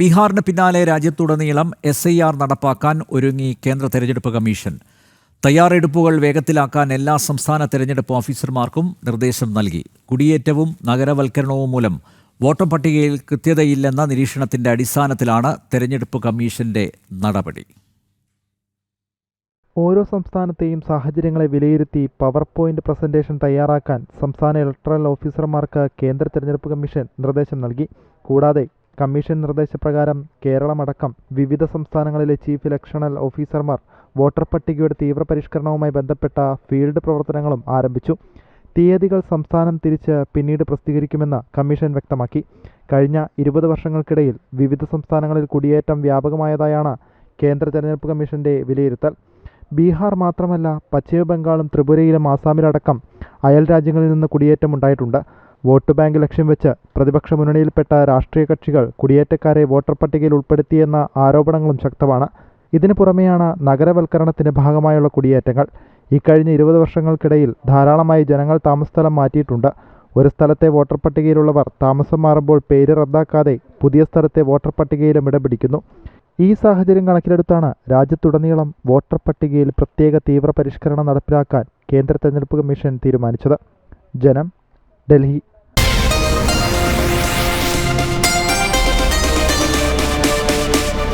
ബീഹാറിന് പിന്നാലെ രാജ്യത്തുടനീളം SIR നടപ്പാക്കാൻ ഒരുങ്ങി കേന്ദ്ര തെരഞ്ഞെടുപ്പ് കമ്മീഷൻ. തയ്യാറെടുപ്പുകൾ വേഗത്തിലാക്കാൻ എല്ലാ സംസ്ഥാന തെരഞ്ഞെടുപ്പ് ഓഫീസർമാർക്കും നിർദ്ദേശം നൽകി. കുടിയേറ്റവും നഗരവൽക്കരണവും മൂലം വോട്ടർ പട്ടികയിൽ കൃത്യതയില്ലെന്ന നിരീക്ഷണത്തിന്റെ അടിസ്ഥാനത്തിലാണ് തെരഞ്ഞെടുപ്പ് കമ്മീഷന്റെ നടപടി. ഓരോ സംസ്ഥാനത്തെയും സാഹചര്യങ്ങളെ വിലയിരുത്തി പവർ പോയിന്റ് പ്രസന്റേഷൻ തയ്യാറാക്കാൻ സംസ്ഥാന ഇലക്ടറൽ ഓഫീസർമാർക്ക് കേന്ദ്ര തെരഞ്ഞെടുപ്പ് കമ്മീഷൻ നിർദ്ദേശം നൽകി. കൂടാതെ കമ്മീഷൻ നിർദ്ദേശപ്രകാരം കേരളമടക്കം വിവിധ സംസ്ഥാനങ്ങളിലെ ചീഫ് ഇലക്ഷണൽ ഓഫീസർമാർ വോട്ടർ പട്ടികയുടെ തീവ്രപരിഷ്കരണവുമായി ബന്ധപ്പെട്ട ഫീൽഡ് പ്രവർത്തനങ്ങളും ആരംഭിച്ചു. തീയതികൾ സംസ്ഥാനം തിരിച്ച് പിന്നീട് പ്രസിദ്ധീകരിക്കുമെന്ന് കമ്മീഷൻ വ്യക്തമാക്കി. കഴിഞ്ഞ 20 വർഷങ്ങൾക്കിടയിൽ വിവിധ സംസ്ഥാനങ്ങളിൽ കുടിയേറ്റം വ്യാപകമായതായാണ് കേന്ദ്ര തെരഞ്ഞെടുപ്പ് കമ്മീഷന്റെ വിലയിരുത്തൽ. ബീഹാർ മാത്രമല്ല, പശ്ചിമ ബംഗാളും ത്രിപുരയിലും ആസാമിലടക്കം അയൽ രാജ്യങ്ങളിൽ നിന്ന് കുടിയേറ്റമുണ്ടായിട്ടുണ്ട്. വോട്ട് ബാങ്ക് ലക്ഷ്യം വെച്ച് പ്രതിപക്ഷ മുന്നണിയിൽപ്പെട്ട രാഷ്ട്രീയ കക്ഷികൾ കുടിയേറ്റക്കാരെ വോട്ടർ പട്ടികയിൽ ഉൾപ്പെടുത്തിയെന്ന ആരോപണങ്ങളും ശക്തമാണ്. ഇതിനു പുറമെയാണ് നഗരവൽക്കരണത്തിന്റെ ഭാഗമായുള്ള കുടിയേറ്റങ്ങൾ. ഇക്കഴിഞ്ഞ 20 വർഷങ്ങൾക്കിടയിൽ ധാരാളമായി ജനങ്ങൾ താമസസ്ഥലം മാറ്റിയിട്ടുണ്ട്. ഒരു സ്ഥലത്തെ വോട്ടർ പട്ടികയിലുള്ളവർ താമസം മാറുമ്പോൾ പേര് റദ്ദാക്കാതെ പുതിയ സ്ഥലത്തെ വോട്ടർ പട്ടികയിലും ഇടം പിടിക്കുന്നു. ഈ സാഹചര്യം കണക്കിലെടുത്താണ് രാജ്യത്തുടനീളം വോട്ടർ പട്ടികയിൽ പ്രത്യേക തീവ്ര പരിഷ്കരണം നടപ്പിലാക്കാൻ കേന്ദ്ര തെരഞ്ഞെടുപ്പ് കമ്മീഷൻ തീരുമാനിച്ചത്. ജനം, ഡൽഹി.